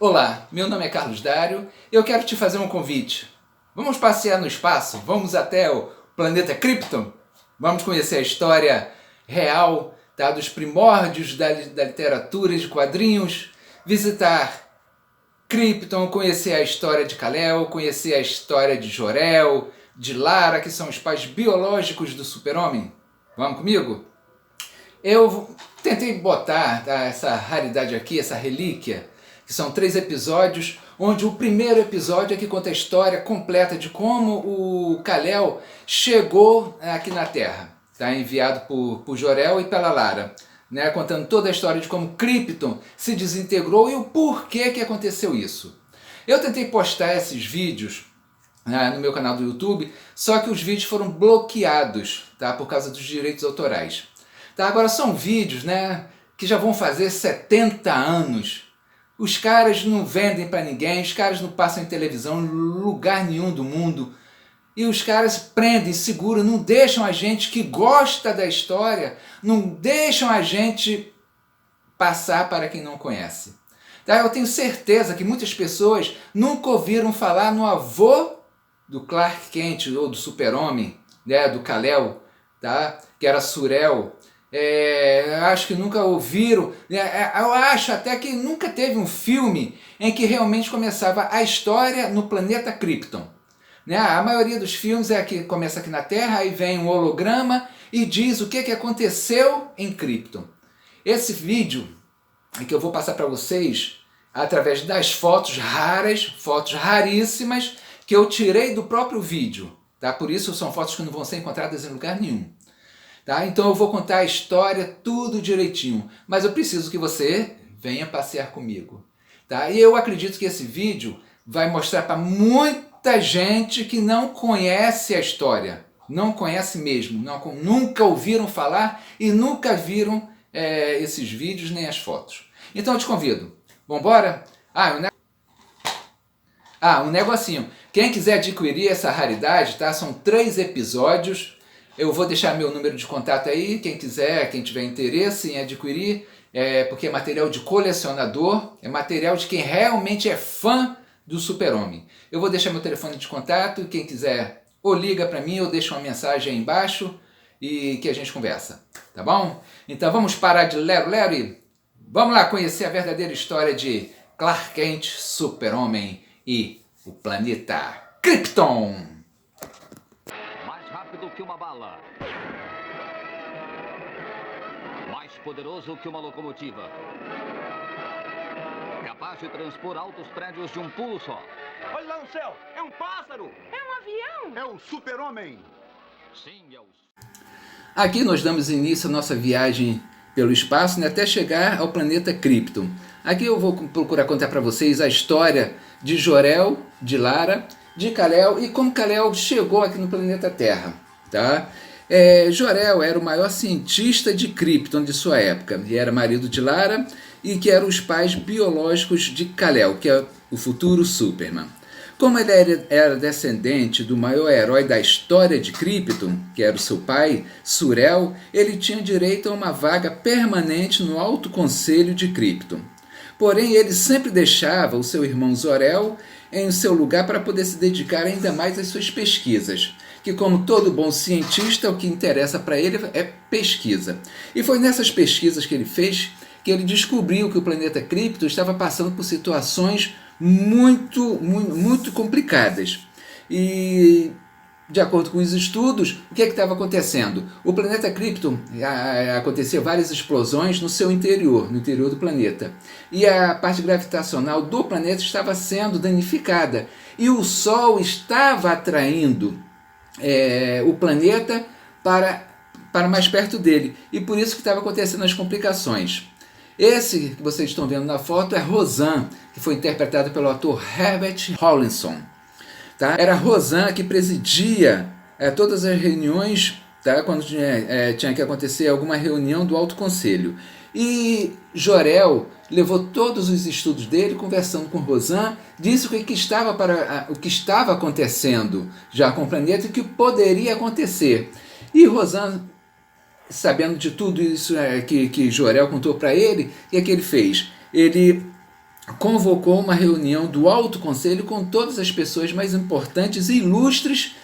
Olá, meu nome é Carlos Dário e eu quero te fazer um convite. Vamos passear no espaço? Vamos até o planeta Krypton? Vamos conhecer a história real, tá, dos primórdios da literatura de quadrinhos, visitar Krypton, conhecer a história de Kal-El, conhecer a história de Jor-El, de Lara, que são os pais biológicos do Super-Homem. Vamos comigo? Eu tentei botar, tá, essa raridade aqui, essa relíquia, que são 3 episódios, onde o primeiro episódio é que conta a história completa de como o Kal-El chegou aqui na Terra, tá, enviado por Jor-El e pela Lara, né, contando toda a história de como Krypton se desintegrou e o porquê que aconteceu isso. Eu tentei postar esses vídeos no meu canal do YouTube, só que os vídeos foram bloqueados, tá, por causa dos direitos autorais. Tá, agora são vídeos, né, que já vão fazer 70 anos. Os caras não vendem para ninguém, os caras não passam em televisão em lugar nenhum do mundo. E os caras prendem, seguram, não deixam a gente que gosta da história, não deixam a gente passar para quem não conhece. Tá? Eu tenho certeza que muitas pessoas nunca ouviram falar no avô do Clark Kent, ou do Super-Homem, né, do Kal-El, tá? Que era Sur-El. Acho que nunca ouviram, eu acho até que nunca teve um filme em que realmente começava a história no planeta Krypton. Né? A maioria dos filmes é que começa aqui na Terra, aí vem um holograma e diz o que aconteceu em Krypton. Esse vídeo que eu vou passar para vocês através das fotos raras, fotos raríssimas, que eu tirei do próprio vídeo. Tá? Por isso são fotos que não vão ser encontradas em lugar nenhum. Tá? Então eu vou contar a história tudo direitinho, mas eu preciso que você venha passear comigo. Tá? E eu acredito que esse vídeo vai mostrar para muita gente que não conhece a história, não conhece mesmo, nunca ouviram falar e nunca viram esses vídeos nem as fotos. Então eu te convido, vamos embora? Um negocinho, quem quiser adquirir essa raridade, tá? São 3 episódios. Eu vou deixar meu número de contato aí, quem quiser, quem tiver interesse em adquirir, porque é material de colecionador, é material de quem realmente é fã do Super-Homem. Eu vou deixar meu telefone de contato, quem quiser ou liga para mim ou deixa uma mensagem aí embaixo e que a gente conversa, tá bom? Então vamos parar de lero-lero e vamos lá conhecer a verdadeira história de Clark Kent, Super-Homem e o planeta Krypton. Do que uma bala, mais poderoso que uma locomotiva, capaz de transpor altos prédios de um pulo só. Olha lá no céu, é um pássaro! É um avião! É o Super-Homem! Sim, é o... Aqui nós damos início à nossa viagem pelo espaço, né, até chegar ao planeta Krypton. Aqui eu vou procurar contar para vocês a história de Jor-El, de Lara, de Kal-El e como Kal-El chegou aqui no planeta Terra. Tá? Jor-El era o maior cientista de Krypton de sua época, e era marido de Lara, e que eram os pais biológicos de Kal-El, que é o futuro Superman. Como ele era descendente do maior herói da história de Krypton, que era o seu pai, Sur-El, ele tinha direito a uma vaga permanente no Alto Conselho de Krypton. Porém, ele sempre deixava o seu irmão Zor-El em seu lugar para poder se dedicar ainda mais às suas pesquisas, que como todo bom cientista, o que interessa para ele é pesquisa. E foi nessas pesquisas que ele fez que ele descobriu que o planeta Krypton estava passando por situações muito complicadas. E, de acordo com os estudos, o que estava acontecendo? O planeta Krypton, aconteciam várias explosões no seu interior, no interior do planeta. E a parte gravitacional do planeta estava sendo danificada. E o Sol estava atraindo o planeta para mais perto dele. E por isso que estava acontecendo as complicações. Esse que vocês estão vendo na foto é Rosan, que foi interpretado pelo ator Herbert Rawlinson. Tá? Era Rosan que presidia todas as reuniões, tá? Quando tinha que acontecer alguma reunião do Alto Conselho. E Jor-El levou todos os estudos dele, conversando com Rosan, disse o que estava acontecendo já com o planeta e o que poderia acontecer. E Rosan, sabendo de tudo isso que Jor-El contou para ele, o que ele fez? Ele convocou uma reunião do Alto Conselho com todas as pessoas mais importantes e ilustres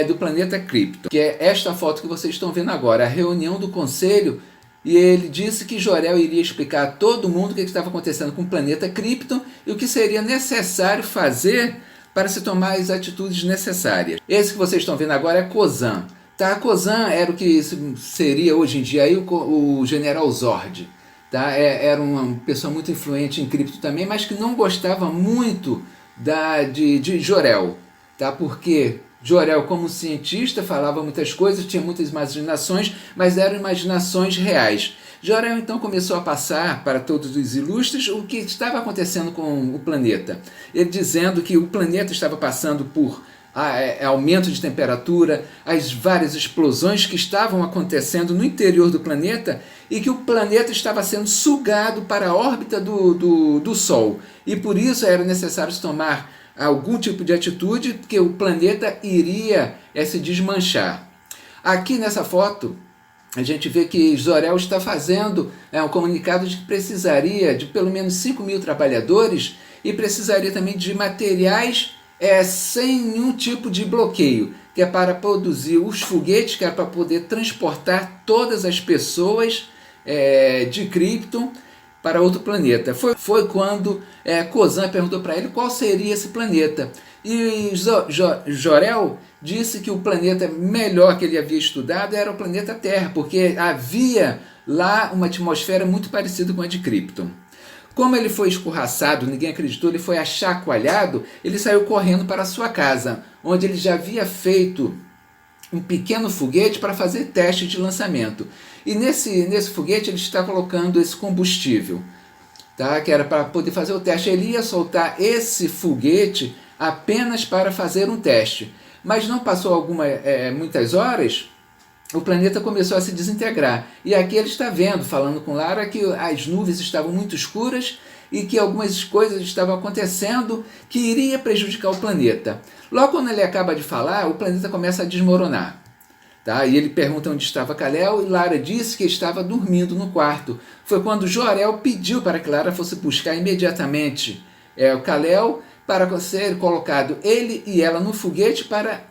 do planeta Krypton, que é esta foto que vocês estão vendo agora, a reunião do Conselho, e ele disse que Jor-El iria explicar a todo mundo o que estava acontecendo com o planeta Krypton e o que seria necessário fazer para se tomar as atitudes necessárias. Esse que vocês estão vendo agora é Kozan. Tá? Kozan era o que seria hoje em dia aí o General Zord. Tá? Era uma pessoa muito influente em Krypton também, mas que não gostava muito de Jor-El, tá? Porque Jor-El, como cientista, falava muitas coisas, tinha muitas imaginações, mas eram imaginações reais. Jor-El então começou a passar para todos os ilustres o que estava acontecendo com o planeta. Ele dizendo que o planeta estava passando por aumento de temperatura, as várias explosões que estavam acontecendo no interior do planeta e que o planeta estava sendo sugado para a órbita do Sol. E por isso era necessário se tomar algum tipo de atitude, porque o planeta iria se desmanchar. Aqui nessa foto, a gente vê que Jor-El está fazendo um comunicado de que precisaria de pelo menos 5.000 trabalhadores e precisaria também de materiais sem nenhum tipo de bloqueio, que é para produzir os foguetes, que é para poder transportar todas as pessoas de Krypton para outro planeta. Foi quando Kozan perguntou para ele qual seria esse planeta. E Jor-El disse que o planeta melhor que ele havia estudado era o planeta Terra, porque havia lá uma atmosfera muito parecida com a de Krypton. Como ele foi escorraçado, ninguém acreditou, ele foi achacoalhado, ele saiu correndo para a sua casa, onde ele já havia feito um pequeno foguete para fazer teste de lançamento. E nesse foguete ele está colocando esse combustível, tá? Que era para poder fazer o teste. Ele ia soltar esse foguete apenas para fazer um teste. Mas não passou muitas horas, o planeta começou a se desintegrar. E aqui ele está vendo, falando com Lara, que as nuvens estavam muito escuras e que algumas coisas estavam acontecendo que iria prejudicar o planeta. Logo quando ele acaba de falar, o planeta começa a desmoronar. Tá? E ele pergunta onde estava Kal-El e Lara disse que estava dormindo no quarto. Foi quando Jor-El pediu para que Lara fosse buscar imediatamente o Kal-El para ser colocado ele e ela no foguete para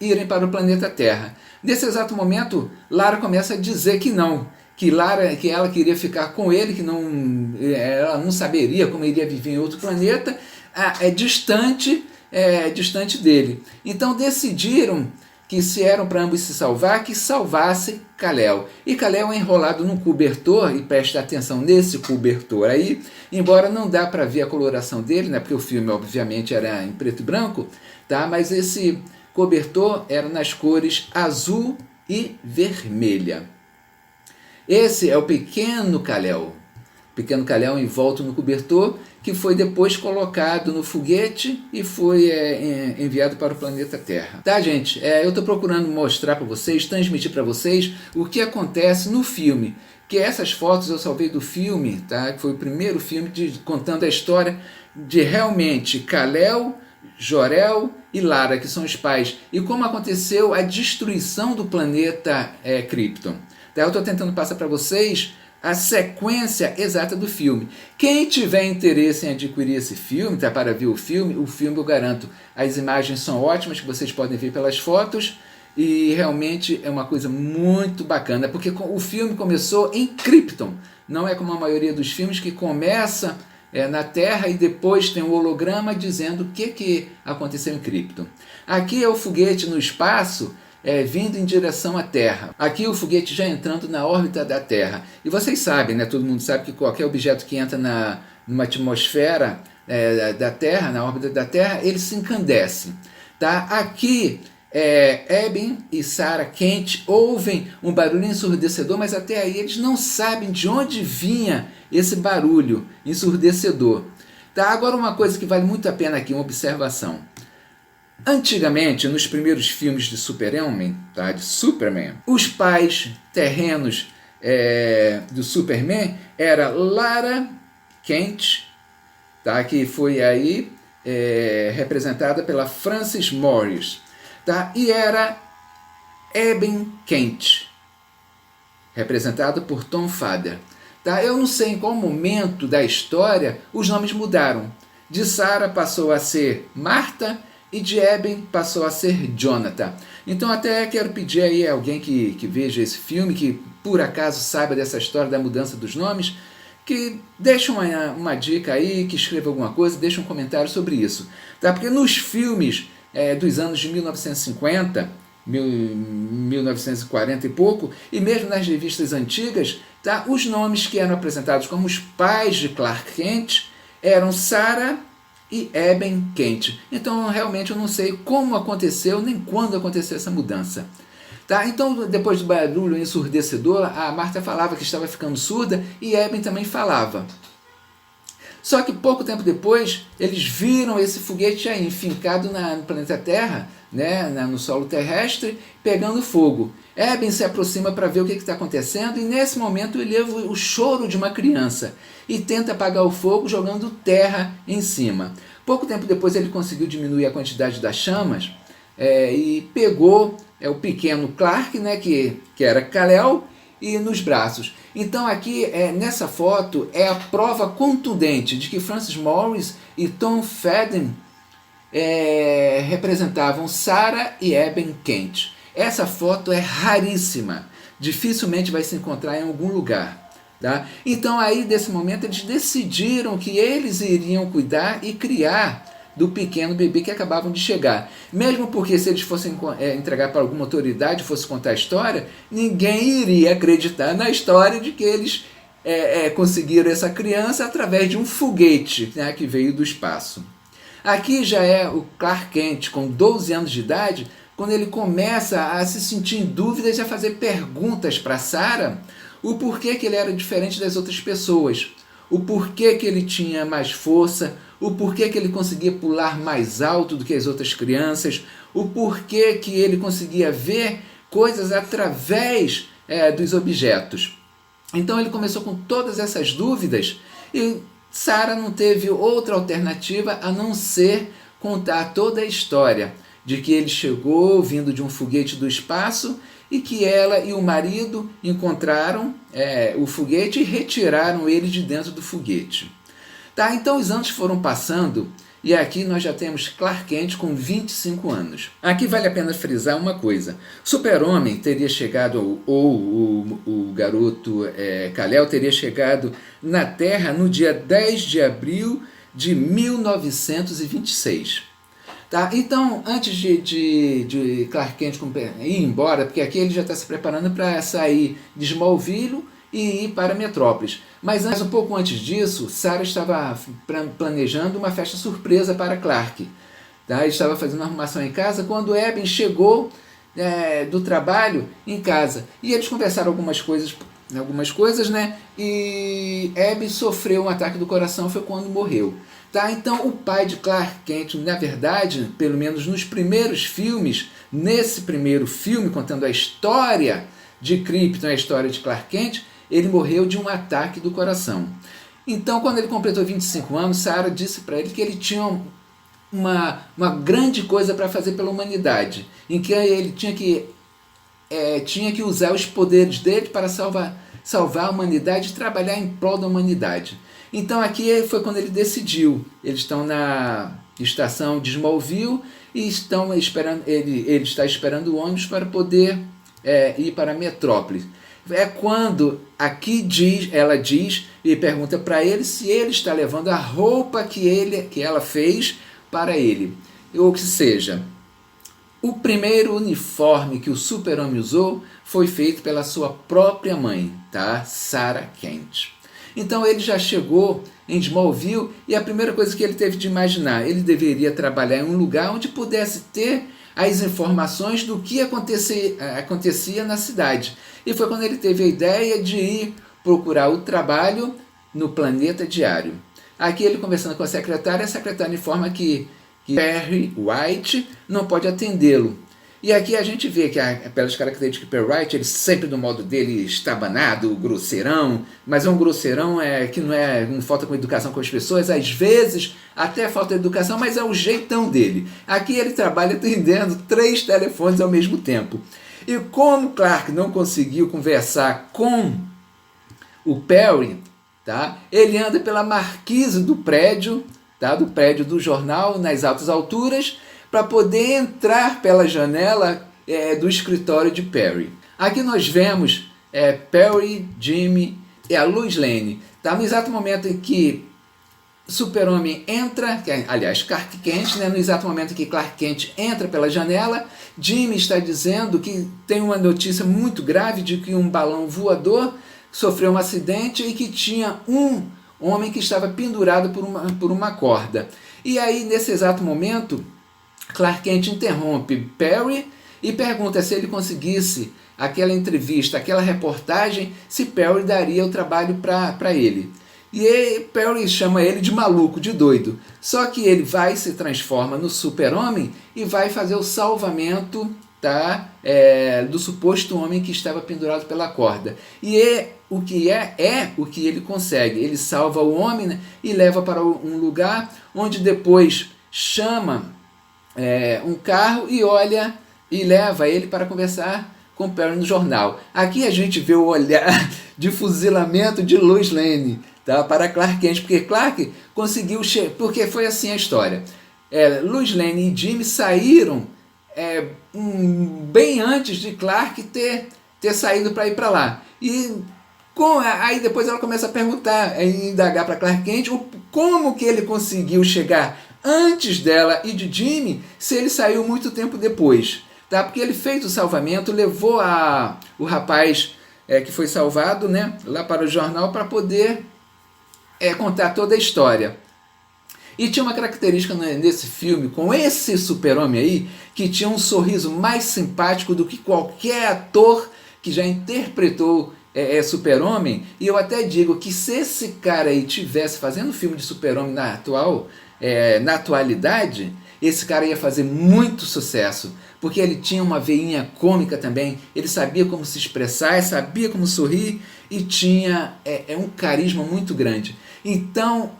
irem para o planeta Terra. Nesse exato momento, Lara começa a dizer que não, que ela queria ficar com ele, que ela não saberia como iria viver em outro planeta, distante dele. Então decidiram que se eram para ambos se salvar, que salvasse Kal-El. E Kal-El é enrolado num cobertor, e presta atenção nesse cobertor aí, embora não dá para ver a coloração dele, né, porque o filme obviamente era em preto e branco, tá? Mas esse cobertor era nas cores azul e vermelha. Esse é o pequeno Kal-El. Pequeno Kal-El envolto no cobertor, que foi depois colocado no foguete e foi enviado para o planeta Terra. Tá, gente? Eu estou procurando mostrar para vocês, transmitir para vocês o que acontece no filme. Que essas fotos eu salvei do filme, tá? Que foi o primeiro filme contando a história de realmente Kal-El, Jor-El e Lara, que são os pais, e como aconteceu a destruição do planeta Krypton. Tá? Eu estou tentando passar para vocês a sequência exata do filme. Quem tiver interesse em adquirir esse filme, tá, para ver o filme eu garanto, as imagens são ótimas, que vocês podem ver pelas fotos, e realmente é uma coisa muito bacana, porque o filme começou em Krypton, não é como a maioria dos filmes que começa na Terra e depois tem um holograma dizendo o que aconteceu em Krypton. Aqui é o foguete no espaço, vindo em direção à Terra. Aqui o foguete já entrando na órbita da Terra. E vocês sabem, né, todo mundo sabe que qualquer objeto que entra numa atmosfera da Terra, na órbita da Terra, ele se encandece. Tá? Aqui, Eben e Sarah Kent ouvem um barulho ensurdecedor, mas até aí eles não sabem de onde vinha esse barulho ensurdecedor. Tá? Agora uma coisa que vale muito a pena aqui, uma observação. Antigamente, nos primeiros filmes de Super-Homem, tá, de Superman, os pais terrenos do Superman era Lara Kent, tá, que foi aí representada pela Frances Morris, tá, e era Eben Kent, representado por Tom Fader. Tá? Eu não sei em qual momento da história os nomes mudaram. De Sarah passou a ser Martha e de Eben passou a ser Jonathan. Então até quero pedir aí a alguém que veja esse filme, que por acaso saiba dessa história da mudança dos nomes, que deixe uma dica aí, que escreva alguma coisa, deixe um comentário sobre isso. Tá? Porque nos filmes dos anos de 1950, 1940 e pouco, e mesmo nas revistas antigas, tá? Os nomes que eram apresentados como os pais de Clark Kent eram Sarah e Eben Kent. Então realmente eu não sei como aconteceu, nem quando aconteceu essa mudança. Tá? Então, depois do barulho ensurdecedor, a Martha falava que estava ficando surda e Eben também falava. Só que pouco tempo depois, eles viram esse foguete aí enfincado no planeta Terra, né, no solo terrestre, pegando fogo. Eben se aproxima para ver o que está acontecendo e nesse momento ele ouve o choro de uma criança e tenta apagar o fogo jogando terra em cima. Pouco tempo depois ele conseguiu diminuir a quantidade das chamas e pegou o pequeno Clark, né, que era Kal-El, e nos braços. Então aqui, nessa foto, é a prova contundente de que Francis Morris e Tom Fadden representavam Sarah e Eben Kent. Essa foto é raríssima, dificilmente vai se encontrar em algum lugar. Tá? Então aí, desse momento, eles decidiram que eles iriam cuidar e criar do pequeno bebê que acabavam de chegar. Mesmo porque se eles fossem entregar para alguma autoridade, fosse contar a história, ninguém iria acreditar na história de que eles conseguiram essa criança através de um foguete, né, que veio do espaço. Aqui já é o Clark Kent, com 12 anos de idade, quando ele começa a se sentir em dúvidas e a fazer perguntas para Sarah, o porquê que ele era diferente das outras pessoas, o porquê que ele tinha mais força, o porquê que ele conseguia pular mais alto do que as outras crianças, o porquê que ele conseguia ver coisas através dos objetos. Então ele começou com todas essas dúvidas e Sarah não teve outra alternativa a não ser contar toda a história de que ele chegou vindo de um foguete do espaço e que ela e o marido encontraram o foguete e retiraram ele de dentro do foguete. Tá, então os anos foram passando e aqui nós já temos Clark Kent com 25 anos. Aqui vale a pena frisar uma coisa. Super-Homem teria chegado, ou o garoto Kal-El teria chegado na Terra no dia 10 de abril de 1926. Tá? Então, antes de Clark Kent ir embora, porque aqui ele já está se preparando para sair de Smallville e ir para Metrópolis. Mas um pouco antes disso, Sarah estava planejando uma festa surpresa para Clark. Tá? Ele estava fazendo uma arrumação em casa quando Eben chegou do trabalho em casa. E eles conversaram algumas coisas, né? E Eben sofreu um ataque do coração, foi quando morreu. Tá? Então o pai de Clark Kent, na verdade, pelo menos nos primeiros filmes, nesse primeiro filme contando a história de Krypton, a história de Clark Kent, ele morreu de um ataque do coração. Então, quando ele completou 25 anos, Sarah disse para ele que ele tinha uma grande coisa para fazer pela humanidade, em que ele tinha que usar os poderes dele para salvar a humanidade e trabalhar em prol da humanidade. Então, aqui foi quando ele decidiu. Eles estão na estação de Smallville e ele está esperando o ônibus para poder ir para Metrópolis. É quando aqui ela diz e pergunta para ele se ele está levando a roupa que ela fez para ele. Ou que seja, o primeiro uniforme que o Super-Homem usou foi feito pela sua própria mãe, tá? Sarah Kent. Então ele já chegou em Smallville e a primeira coisa que ele teve de imaginar, ele deveria trabalhar em um lugar onde pudesse ter as informações do que acontecia na cidade. E foi quando ele teve a ideia de ir procurar o trabalho no Planeta Diário. Aqui ele conversando com a secretária informa que Perry White não pode atendê-lo. E aqui a gente vê que, pelas características de Perry White, ele sempre do modo dele estabanado, grosseirão, mas é um grosseirão que não falta com educação com as pessoas, às vezes até falta educação, mas é o jeitão dele. Aqui ele trabalha atendendo 3 telefones ao mesmo tempo. E como Clark não conseguiu conversar com o Perry, tá? Ele anda pela marquise do prédio, tá? Do prédio do jornal, nas altas alturas, para poder entrar pela janela do escritório de Perry. Aqui nós vemos Perry, Jimmy e a Lois Lane. Tá? No exato momento em que Super-Homem entra, aliás, Clark Kent, né? No exato momento em que Clark Kent entra pela janela, Jimmy está dizendo que tem uma notícia muito grave de que um balão voador sofreu um acidente e que tinha um homem que estava pendurado por uma corda. E aí, nesse exato momento, Clark Kent interrompe Perry e pergunta se ele conseguisse aquela entrevista, aquela reportagem, se Perry daria o trabalho para ele. E Perry chama ele de maluco, de doido. Só que ele se transforma no Super-Homem e vai fazer o salvamento, tá? Do suposto homem que estava pendurado pela corda. E o que ele consegue. Ele salva o homem, né, e leva para um lugar onde depois chama um carro e leva ele para conversar com Perry no jornal. Aqui a gente vê o olhar de fuzilamento de Lois Lane, tá, para Clark Kent, porque Clark conseguiu porque foi assim a história. Lois Lane e Jimmy saíram bem antes de Clark ter saído para ir para lá. E aí depois ela começa a perguntar, indagar para Clark Kent como que ele conseguiu chegar antes dela e de Jimmy se ele saiu muito tempo depois. Tá? Porque ele fez o salvamento, levou o rapaz que foi salvado, né, lá para o jornal para poder contar toda a história. E tinha uma característica nesse filme, com esse Super-Homem aí, que tinha um sorriso mais simpático do que qualquer ator que já interpretou Super-Homem. E eu até digo que se esse cara aí tivesse fazendo filme de Super-Homem na atualidade, esse cara ia fazer muito sucesso, porque ele tinha uma veinha cômica também, ele sabia como se expressar, sabia como sorrir e tinha um carisma muito grande. Então,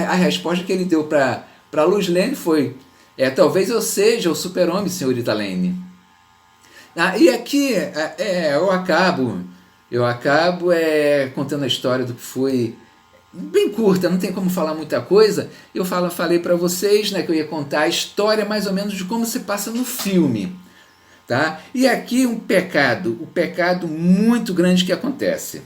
a resposta que ele deu para Lois Lane foi: talvez eu seja o Super-Homem, senhorita Lane. E aqui eu acabo contando a história do que foi bem curta, não tem como falar muita coisa. Eu falei para vocês, né, que eu ia contar a história mais ou menos de como se passa no filme. Tá? E aqui um pecado muito grande que acontece.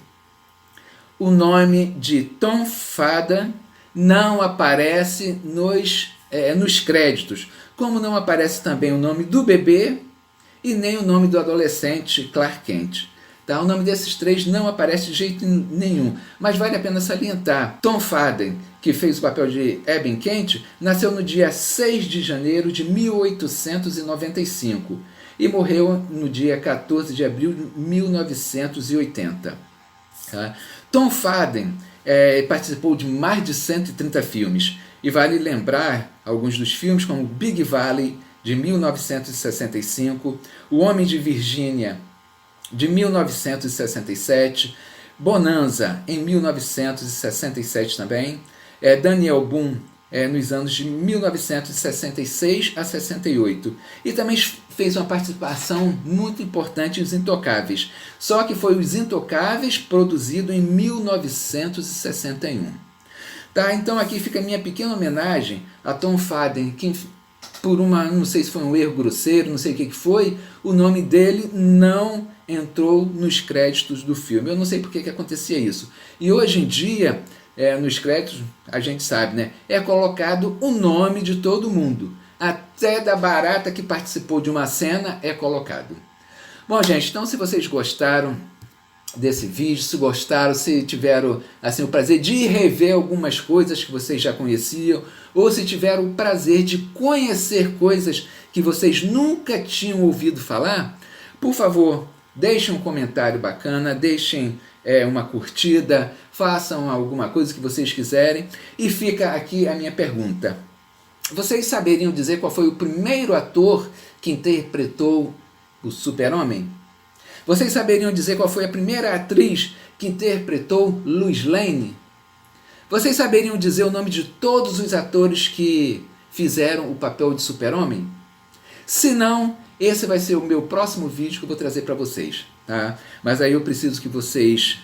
O nome de Tom Fada não aparece nos créditos, como não aparece também o nome do bebê e nem o nome do adolescente Clark Kent. Tá? O nome desses três não aparece de jeito nenhum, mas vale a pena salientar. Tom Fada, que fez o papel de Eben Kent, nasceu no dia 6 de janeiro de 1895 e morreu no dia 14 de abril de 1980. Tá? Tom Fada participou de mais de 130 filmes, e vale lembrar alguns dos filmes como Big Valley, de 1965, O Homem de Virgínia, de 1967, Bonanza, em 1967 também, Daniel Boone, nos anos de 1966 a 68. E também fez uma participação muito importante em Os Intocáveis. Só que foi Os Intocáveis produzido em 1961. Tá? Então aqui fica a minha pequena homenagem a Tom Fada, que não sei se foi um erro grosseiro, não sei o que foi, o nome dele não entrou nos créditos do filme. Eu não sei por que acontecia isso. E hoje em dia, nos créditos, a gente sabe, né, é colocado o nome de todo mundo. Até da barata que participou de uma cena é colocado. Bom, gente, então se vocês gostaram desse vídeo, se tiveram assim, o prazer de rever algumas coisas que vocês já conheciam, ou se tiveram o prazer de conhecer coisas que vocês nunca tinham ouvido falar, por favor, deixem um comentário bacana, deixem uma curtida, façam alguma coisa que vocês quiserem. E fica aqui a minha pergunta: vocês saberiam dizer qual foi o primeiro ator que interpretou o Super-Homem? Vocês saberiam dizer qual foi a primeira atriz que interpretou Lois Lane? Vocês saberiam dizer o nome de todos os atores que fizeram o papel de Super-Homem? Se não, esse vai ser o meu próximo vídeo que eu vou trazer para vocês. Tá? Mas aí eu preciso que vocês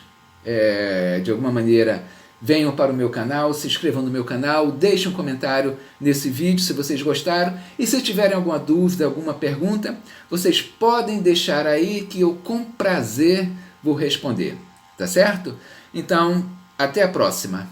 de alguma maneira, venham para o meu canal, se inscrevam no meu canal, deixem um comentário nesse vídeo se vocês gostaram. E se tiverem alguma dúvida, alguma pergunta, vocês podem deixar aí que eu com prazer vou responder. Tá certo? Então, até a próxima.